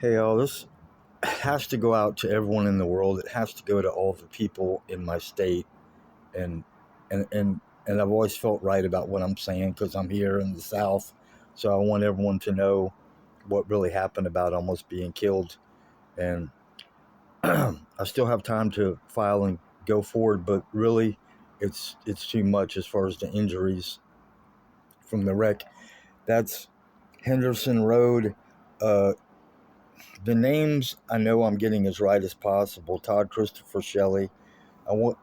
Hey, all this has to go out to everyone in the world. It has to go to all the people in my state, and and I've always felt right about what I'm saying because I'm here in the South. So I want everyone to know what really happened about almost being killed. And I still have time to file and go forward, but really, it's too much as far as the injuries from the wreck. That's Henderson Road. Uh, the names I know I'm getting as right as possible. Todd Christopher Shelley. I want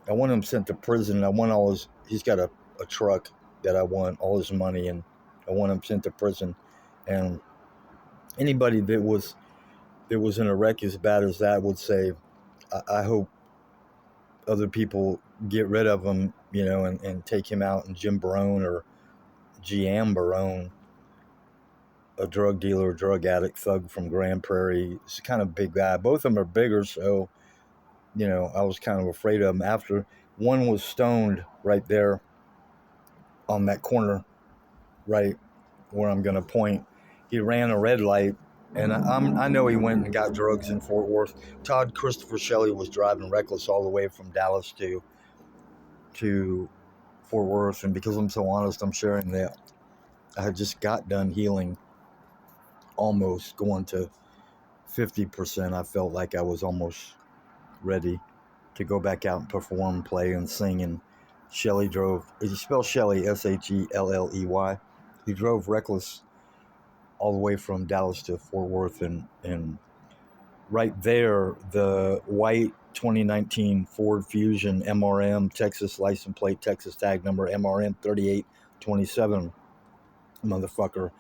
I want him sent to prison. I want all his. He's got a truck that I want all his money, and I want him sent to prison. And anybody that was in a wreck as bad as that would say, I hope other people get rid of him, and take him out. And Jim Barone or GM Barone, a drug dealer, drug addict, thug from Grand Prairie. He's a kind of big guy. Both of them are bigger, so I was kind of afraid of him. After one was stoned right there on that corner, right where I'm going to point. He ran a red light, and I know he went and got drugs in Fort Worth. Todd Christopher Shelley was driving reckless all the way from Dallas to Fort Worth, and because I'm so honest, I'm sharing that. I had just got done healing, almost going to 50%. I felt like I was almost ready to go back out and perform, play, and sing. And Shelley drove. He spelled Shelley Shelley. He drove reckless all the way from Dallas to Fort Worth, and right there, the white 2019 Ford Fusion MRM, Texas license plate, Texas tag number MRM 3827, motherfucker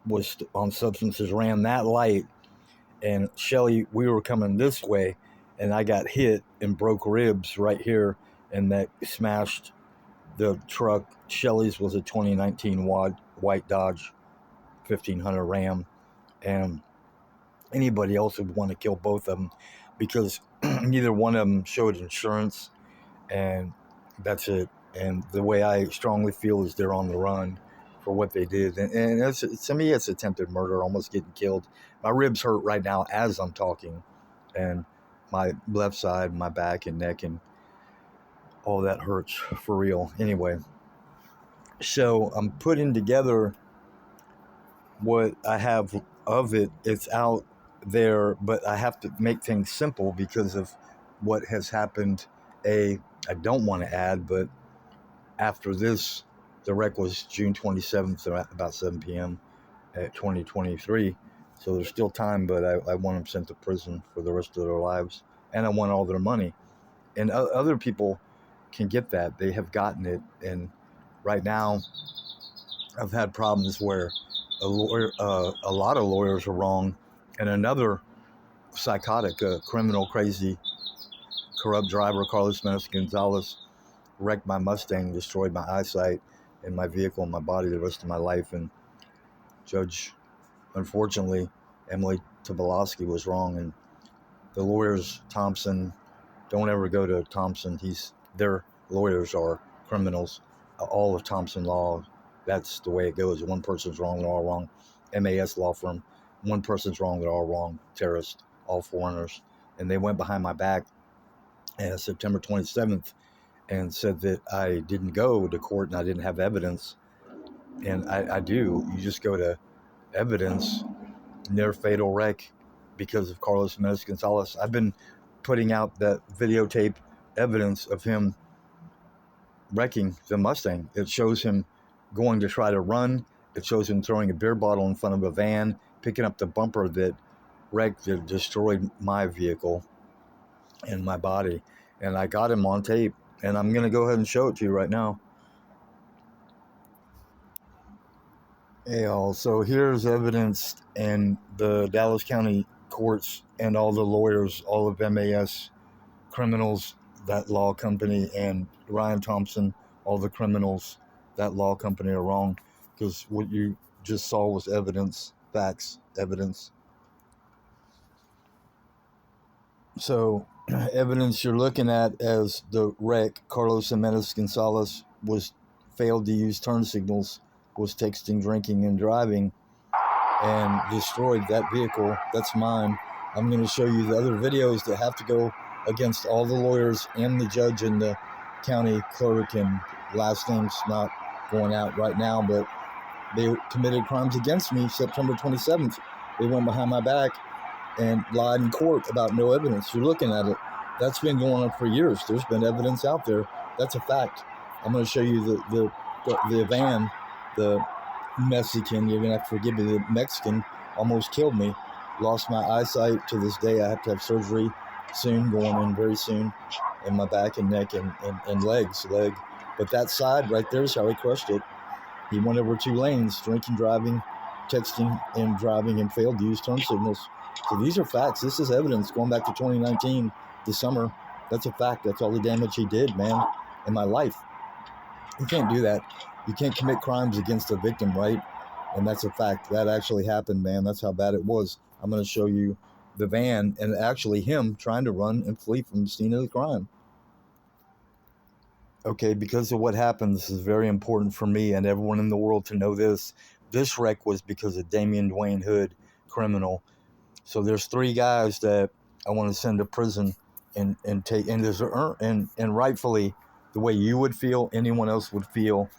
was on substances, ran that light. And Shelley, we were coming this way, and I got hit and broke ribs right here, and that smashed the truck. Shelley's was a 2019 white Dodge 1500 Ram, and anybody else would want to kill both of them because neither one of them showed insurance, and that's it. And the way I strongly feel is they're on the run for what they did. And to me, it's attempted murder, almost getting killed. My ribs hurt right now as I'm talking, and my left side, my back and neck, and all that hurts for real. Anyway, so I'm putting together what I have of it. It's out there, but I have to make things simple because of what has happened. I don't want to add, but after this, the wreck was June 27th at about 7 p.m. at 2023. So there's still time, but I want them sent to prison for the rest of their lives. And I want all their money. And other people can get that. They have gotten it. And right now, I've had problems where a lot of lawyers are wrong, and another psychotic, criminal, crazy, corrupt driver, Carlos Menes Gonzalez, wrecked my Mustang, destroyed my eyesight and my vehicle and my body the rest of my life. And Judge, unfortunately, Emily Tobolowsky was wrong. And the lawyers, Thompson, don't ever go to Thompson. Their lawyers are criminals. All of Thompson Law, that's the way it goes. One person's wrong, they're all wrong. MAS law firm, one person's wrong, they're all wrong. Terrorists, all foreigners. And they went behind my back September 27th and said that I didn't go to court and I didn't have evidence. And I do. You just go to evidence, near fatal wreck because of Carlos Menes Gonzalez. I've been putting out that videotape evidence of him wrecking the Mustang. It shows him going to try to run. It shows him throwing a beer bottle in front of a van, picking up the bumper that wrecked, that destroyed my vehicle and my body. And I got him on tape, and I'm going to go ahead and show it to you right now. Hey, all. So here's evidence, and the Dallas County courts and all the lawyers, all of MAS criminals, that law company, and Ryan Thompson, all the criminals, that law company are wrong, because what you just saw was evidence, facts, evidence. So evidence you're looking at as the wreck, Carlos Menes Gonzalez failed to use turn signals, was texting, drinking, and driving. and destroyed that vehicle. That's mine. I'm going to show you the other videos that have to go against all the lawyers and the judge and the county clerk, and last name's not going out right now, but they committed crimes against me September 27th. They went behind my back and lied in court about no evidence. You're looking at it. That's been going on for years. There's been evidence out there. That's a fact. I'm going to show you the van, the Mexican, you're going to have to forgive me, the Mexican almost killed me. Lost my eyesight to this day. I have to have surgery soon, going in very soon, in my back and neck and leg. But that side right there is how he crushed it. He went over 2 lanes, drinking, driving, texting, and driving, and failed to use turn signals. So these are facts. This is evidence going back to 2019, the summer. That's a fact. That's all the damage he did, man, in my life. You can't do that. You can't commit crimes against a victim, right? And that's a fact. That actually happened, man. That's how bad it was. I'm going to show you the van and actually him trying to run and flee from the scene of the crime. Okay, because of what happened, this is very important for me and everyone in the world to know this. This wreck was because of Damian Dwayne Hood, criminal. So there's 3 guys that I want to send to prison and take, and there's and rightfully the way you would feel, anyone else would feel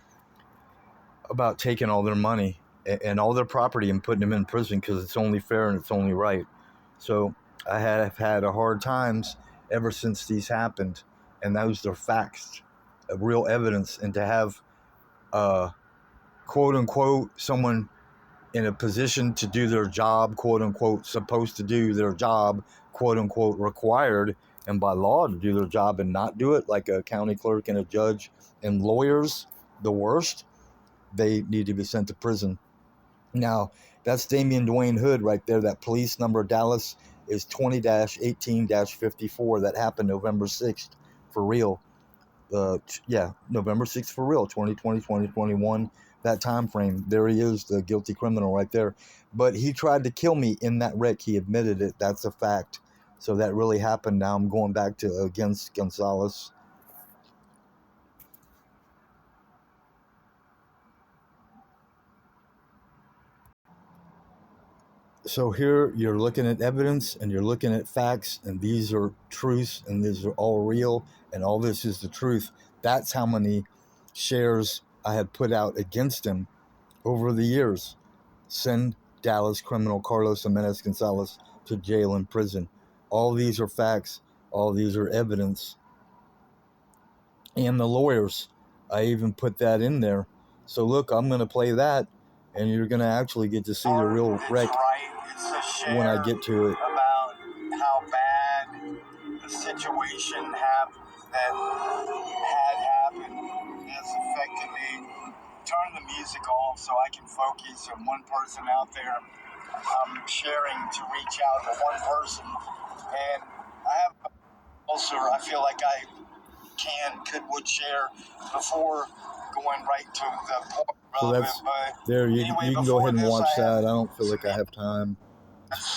about taking all their money and all their property and putting them in prison, because it's only fair and it's only right. So I have had a hard times ever since these happened, and those are facts, real evidence. And to have quote unquote someone in a position to do their job, quote unquote supposed to do their job, quote unquote required and by law to do their job, and not do it, like a county clerk and a judge and lawyers, the worst, they need to be sent to prison. Now, that's Damian Dwayne Hood right there. That police number, Dallas, is 20-18-54. That happened November 6th for real. November 6th for real, 2020, 2021, that time frame. There he is, the guilty criminal right there. But he tried to kill me in that wreck. He admitted it. That's a fact. So that really happened. Now I'm going back to against Gonzalez. So here you're looking at evidence and you're looking at facts, and these are truths, and these are all real, and all this is the truth. That's how many shares I had put out against him over the years. Send Dallas criminal Carlos Jimenez Gonzalez to jail and prison. All these are facts. All these are evidence. And the lawyers, I even put that in there. So look, I'm going to play that, and you're going to actually get to see the real wreck when I get to it. About how bad the situation that had happened has affected me. Turn the music off so I can focus on one person out there. I'm sharing to reach out to one person, and I have also, I feel like I would share before going right to the point. So that's there. You can go ahead and watch that. I don't feel like I have time.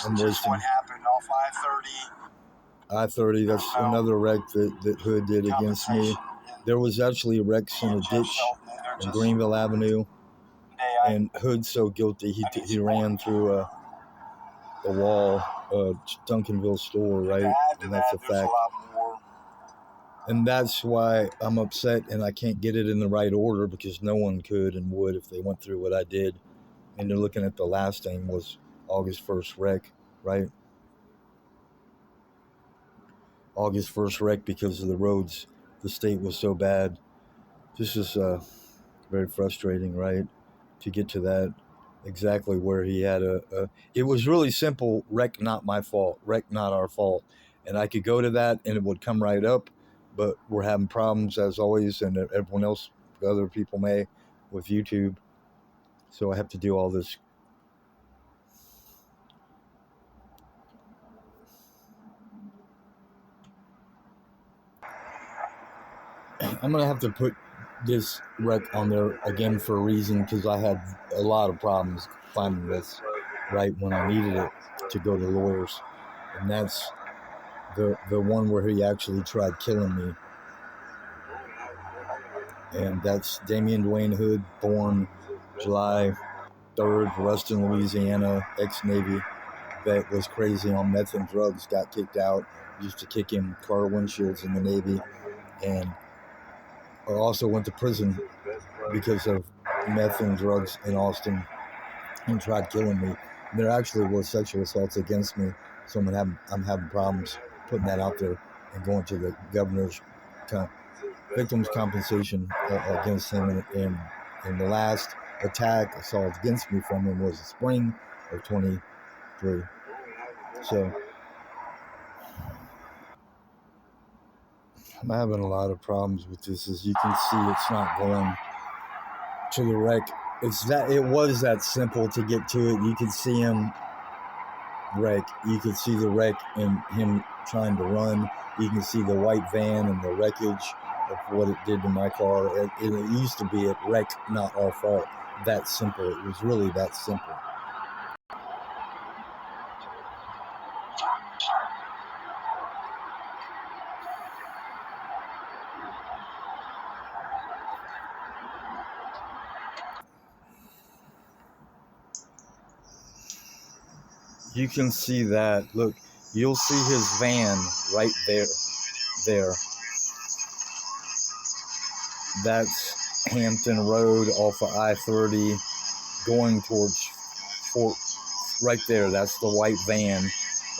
I'm just what happened off I-30. That's another wreck that Hood did against me. There was actually a wreck in a ditch on Greenville Avenue, and Hood's so guilty he ran through a wall, Duncanville store, right? And that's a fact. And that's why I'm upset, and I can't get it in the right order, because no one could and would if they went through what I did. And they're looking at the last thing was August 1st wreck, right? August 1st wreck because of the roads. The state was so bad. This is very frustrating, right? To get to that, exactly where he had it was really simple. Wreck not my fault. Wreck not our fault. And I could go to that and it would come right up. But we're having problems, as always, and everyone else, other people may, with YouTube. So I have to do all this. I'm going to have to put this wreck on there again for a reason, because I had a lot of problems finding this right when I needed it to go to lawyers. And that's the one where he actually tried killing me. And that's Damian Dwayne Hood, born July third Ruston, Louisiana, ex-Navy that was crazy on meth and drugs, got kicked out. Used to kick in car windshields in the Navy, and also went to prison because of meth and drugs in Austin and tried killing me. There actually was sexual assaults against me, so I'm having problems putting that out there and going to the governor's victims compensation against him. And the last attack assault against me from him was the spring of 23. So I'm having a lot of problems with this. As you can see, it's not going to the wreck. It was that simple to get to it. You could see him wreck. You could see the wreck and him trying to run. You can see the white van and the wreckage of what it did to my car. It used to be a wreck, not our fault. That simple. It was really that simple. You can see that. Look, you'll see his van right there. That's Hampton Road off of I-30 going towards Fort. Right there, that's the white van.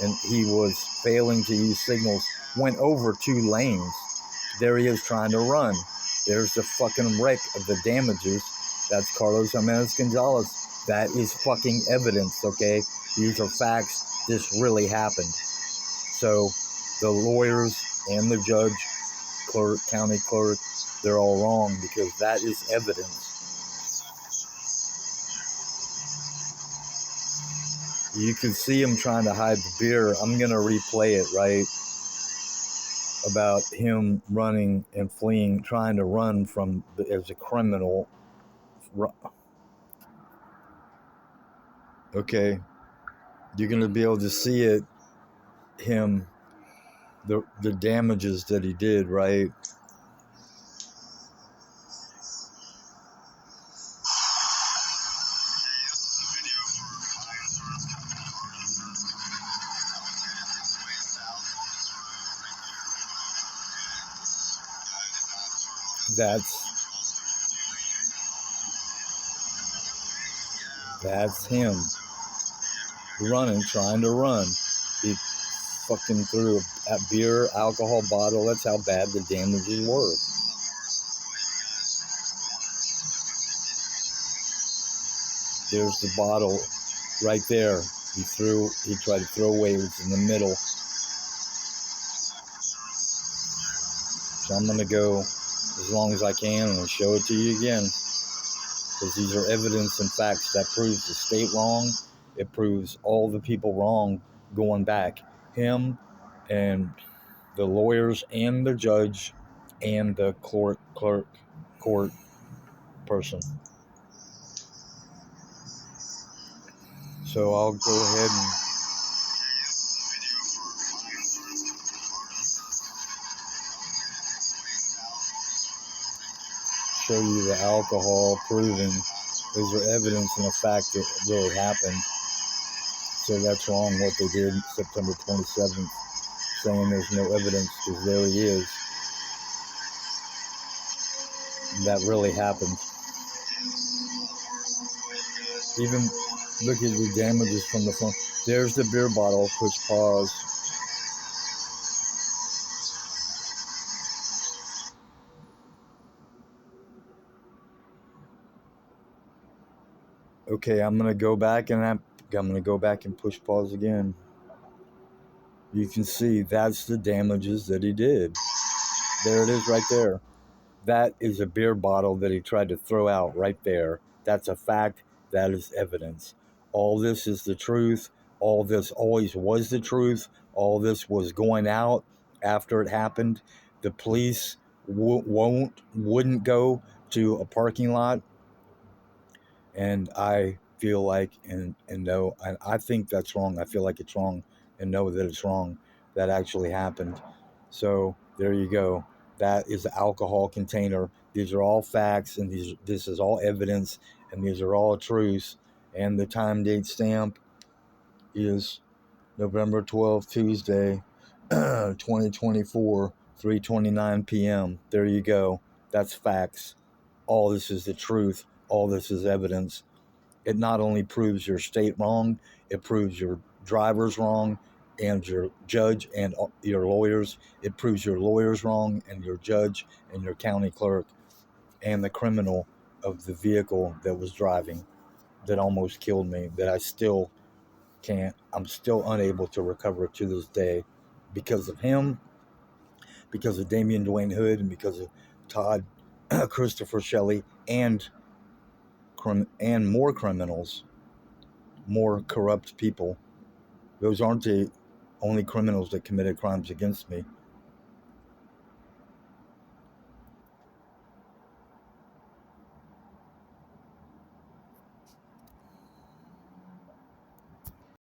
And he was failing to use signals. Went over 2 lanes. There he is trying to run. There's the fucking wreck of the damages. That's Carlos Jimenez Gonzalez. That is fucking evidence, okay? These are facts. This really happened. So the lawyers and the judge, clerk, county clerk, they're all wrong because that is evidence. You can see him trying to hide the beer. I'm going to replay it, right? About him running and fleeing, trying to run from as a criminal. Okay. You're going to be able to see it, him, the damages that he did, right? That's him running, trying to run. He fucking threw a beer, alcohol bottle. That's how bad the damages were. There's the bottle right there. He tried to throw away. It was in the middle. So I'm going to go as long as I can and show it to you again. Because these are evidence and facts that proves the state wrong. It proves all the people wrong going back. Him and the lawyers and the judge and the court person. So I'll go ahead and show you the alcohol proving those are evidence and a fact that really happened. So that's wrong what they did September 27th, saying there's no evidence because there he is. That really happened. Even look at the damages from the phone. There's the beer bottle. Push pause. Okay, I'm gonna go back and push pause again. You can see that's the damages that he did. There it is right there. That is a beer bottle that he tried to throw out right there. That's a fact. That is evidence. All this is the truth. All this always was the truth. All this was going out after it happened. The police wouldn't go to a parking lot. And I feel like and know, and I think that's wrong. I feel like it's wrong and know that it's wrong. That actually happened. So there you go. That is the alcohol container. These are all facts, and this is all evidence, and these are all truths. And the time date stamp is November 12th, Tuesday, 2024, 3:29 p.m. There you go. That's facts. All this is the truth. All this is evidence. It not only proves your state wrong, it proves your drivers wrong and your judge and your lawyers. It proves your lawyers wrong and your judge and your county clerk and the criminal of the vehicle that was driving that almost killed me, that I still I'm still unable to recover to this day because of him, because of Damian Dwayne Hood, and because of Todd Christopher Shelley, and more criminals, more corrupt people. Those aren't the only criminals that committed crimes against me.